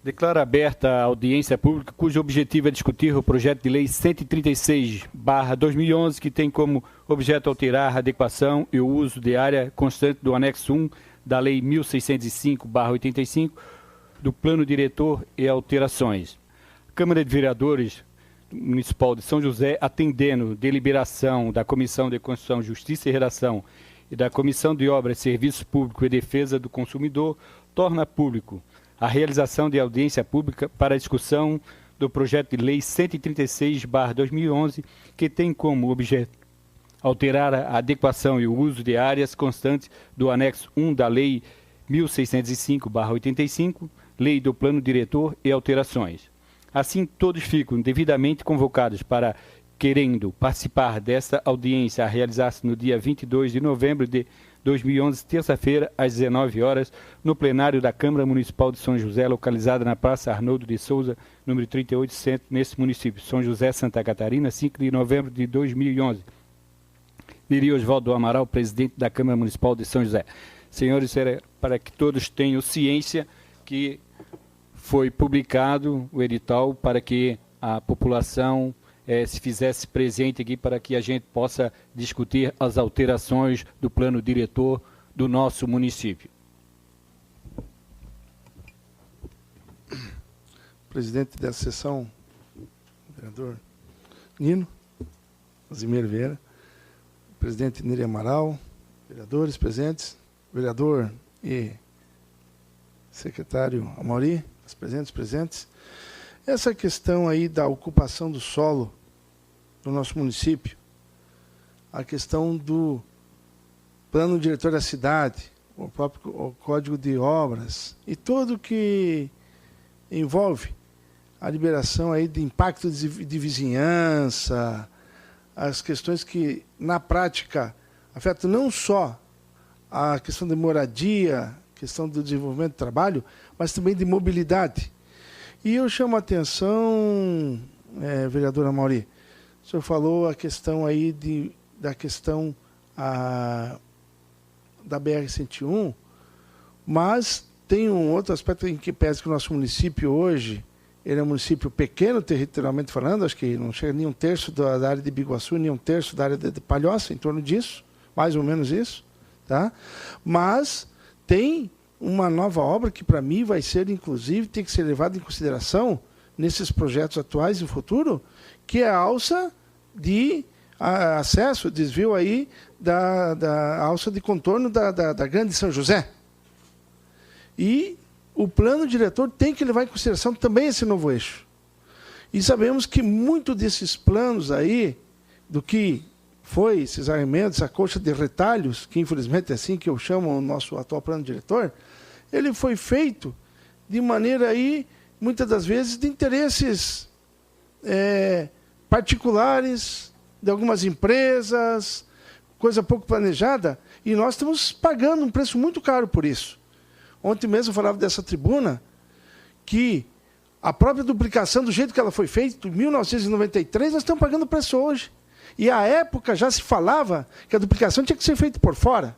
Declaro aberta a audiência pública, cujo objetivo é discutir o projeto de lei 136/2011, que tem como objeto alterar a adequação e o uso de área constante do anexo 1 da lei 1605/85, do plano diretor e alterações. A Câmara de Vereadores Municipal de São José, atendendo deliberação da Comissão de Constituição, Justiça e Redação e da Comissão de Obras, Serviços Públicos e Defesa do Consumidor, torna público a realização de audiência pública para a discussão do projeto de lei 136/2011, que tem como objeto alterar a adequação e o uso de áreas constantes do anexo 1 da lei 1605/85, lei do plano diretor e alterações. Assim, todos ficam devidamente convocados para, querendo participar desta audiência a realizar-se no dia 22 de novembro de 2011, terça-feira, às 19 horas, no plenário da Câmara Municipal de São José, localizada na Praça Arnoldo de Souza, número 38, centro, nesse município, São José, Santa Catarina, 5 de novembro de 2011. Diria Oswaldo Amaral, presidente da Câmara Municipal de São José. Senhores, para que todos tenham ciência que foi publicado o edital para que a população se fizesse presente aqui para que a gente possa discutir as alterações do plano diretor do nosso município. Presidente dessa sessão, vereador Nino Casimiro Vieira, presidente Neri Amaral, vereadores presentes, vereador e secretário Amauri, os presentes. Essa questão aí da ocupação do solo do nosso município, a questão do plano diretor da cidade, o próprio código de obras e tudo que envolve a liberação aí de impacto de vizinhança, as questões que na prática afetam não só a questão de moradia, questão do desenvolvimento do trabalho, mas também de mobilidade. E eu chamo a atenção, vereadora Amauri, o senhor falou a questão aí da questão da BR-101, mas tem um outro aspecto em que pese que o nosso município hoje, ele é um município pequeno, territorialmente falando, acho que não chega nem um terço da área de Biguaçu, nem um terço da área de Palhoça, em torno disso, mais ou menos isso, tá? Mas tem uma nova obra que, para mim, vai ser, inclusive, tem que ser levada em consideração nesses projetos atuais e futuro, que é a alça de acesso, desvio aí da alça de contorno da Grande São José. E o plano diretor tem que levar em consideração também esse novo eixo. E sabemos que muito desses planos aí, do que foi esses arremendos, a coxa de retalhos, que infelizmente é assim que eu chamo o nosso atual plano diretor, ele foi feito de maneira aí, muitas das vezes, de interesses particulares, de algumas empresas, coisa pouco planejada, e nós estamos pagando um preço muito caro por isso. Ontem mesmo eu falava dessa tribuna, que a própria duplicação, do jeito que ela foi feita, em 1993, nós estamos pagando o preço hoje. E à época já se falava que a duplicação tinha que ser feita por fora.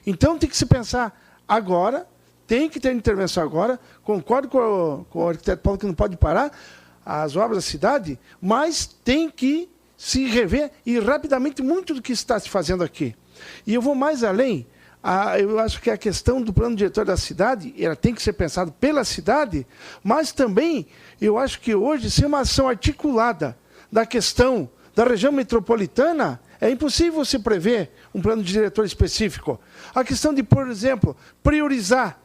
Então tem que se pensar agora, tem que ter intervenção agora, concordo com o arquiteto Paulo que não pode parar as obras da cidade, mas tem que se rever e rapidamente muito do que está se fazendo aqui. E eu vou mais além, eu acho que a questão do plano diretor da cidade, ela tem que ser pensada pela cidade, mas também eu acho que hoje, sem uma ação articulada da questão da região metropolitana, é impossível se prever um plano diretor específico. A questão de, por exemplo, priorizar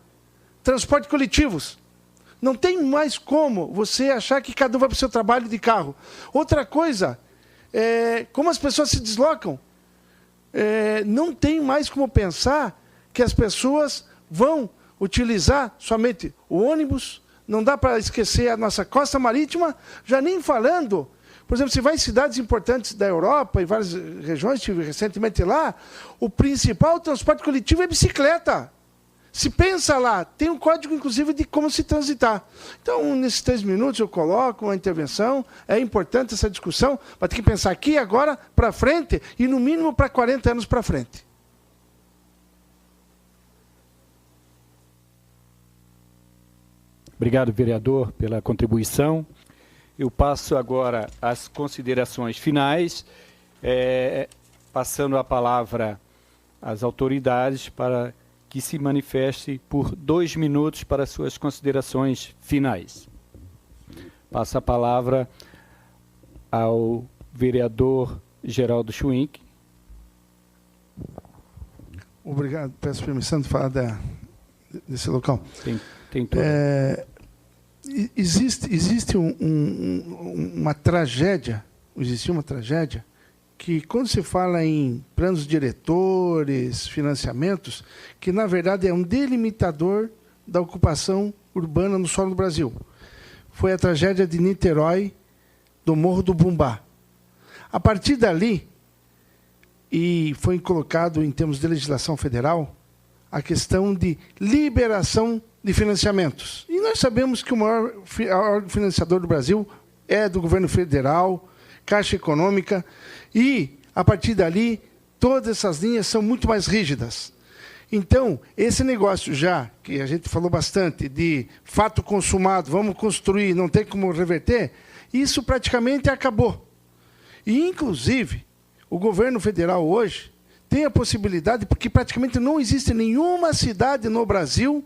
transporte coletivos. Não tem mais como você achar que cada um vai para o seu trabalho de carro. Outra coisa, como as pessoas se deslocam. Não tem mais como pensar que as pessoas vão utilizar somente o ônibus, não dá para esquecer a nossa costa marítima, já nem falando, por exemplo, se vai em cidades importantes da Europa e várias regiões, estive recentemente lá, o principal transporte coletivo é bicicleta. Se pensa lá, tem um código, inclusive, de como se transitar. Então, nesses 3 minutos, eu coloco uma intervenção. É importante essa discussão, vai ter que pensar aqui, agora, para frente, e no mínimo para 40 anos para frente. Obrigado, vereador, pela contribuição. Eu passo agora às considerações finais, passando a palavra às autoridades para que se manifeste por 2 minutos para suas considerações finais. Passo a palavra ao vereador Geraldo Schwenk. Obrigado, peço permissão de falar desse local. Tem tudo. Existe uma tragédia, existiu uma tragédia, que quando se fala em planos diretores, financiamentos, que na verdade é um delimitador da ocupação urbana no solo do Brasil. Foi a tragédia de Niterói, do Morro do Bumbá. A partir dali, e foi colocado em termos de legislação federal, a questão de liberação de financiamentos. E nós sabemos que o maior financiador do Brasil é do governo federal, Caixa Econômica, e, a partir dali, todas essas linhas são muito mais rígidas. Então, esse negócio já, que a gente falou bastante, de fato consumado, vamos construir, não tem como reverter, isso praticamente acabou. E, inclusive, o governo federal hoje tem a possibilidade, porque praticamente não existe nenhuma cidade no Brasil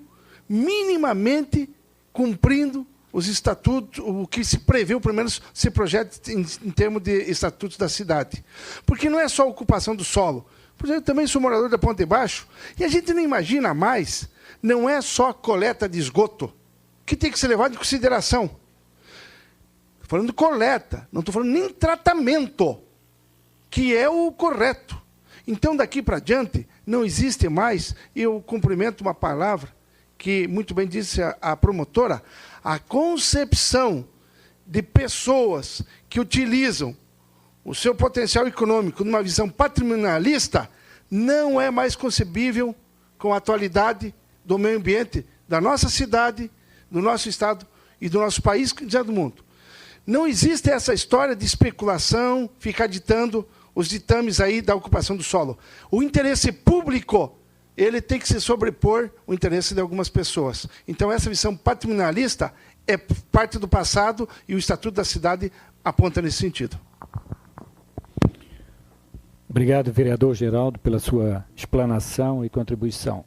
minimamente cumprindo os estatutos, o que se preveu, pelo menos, se projeta em termos de estatutos da cidade. Porque não é só a ocupação do solo. Por exemplo, eu também sou morador da Ponte Baixo, e a gente não imagina mais, não é só a coleta de esgoto, que tem que ser levado em consideração. Estou falando de coleta, não estou falando nem tratamento, que é o correto. Então, daqui para diante, não existe mais, e eu cumprimento uma palavra que muito bem disse a promotora, a concepção de pessoas que utilizam o seu potencial econômico numa visão patrimonialista não é mais concebível com a atualidade do meio ambiente da nossa cidade, do nosso estado e do nosso país e do mundo. Não existe essa história de especulação, ficar ditando os ditames aí da ocupação do solo. O interesse público, ele tem que se sobrepor o interesse de algumas pessoas. Então, essa visão patrimonialista é parte do passado e o Estatuto da Cidade aponta nesse sentido. Obrigado, vereador Geraldo, pela sua explanação e contribuição.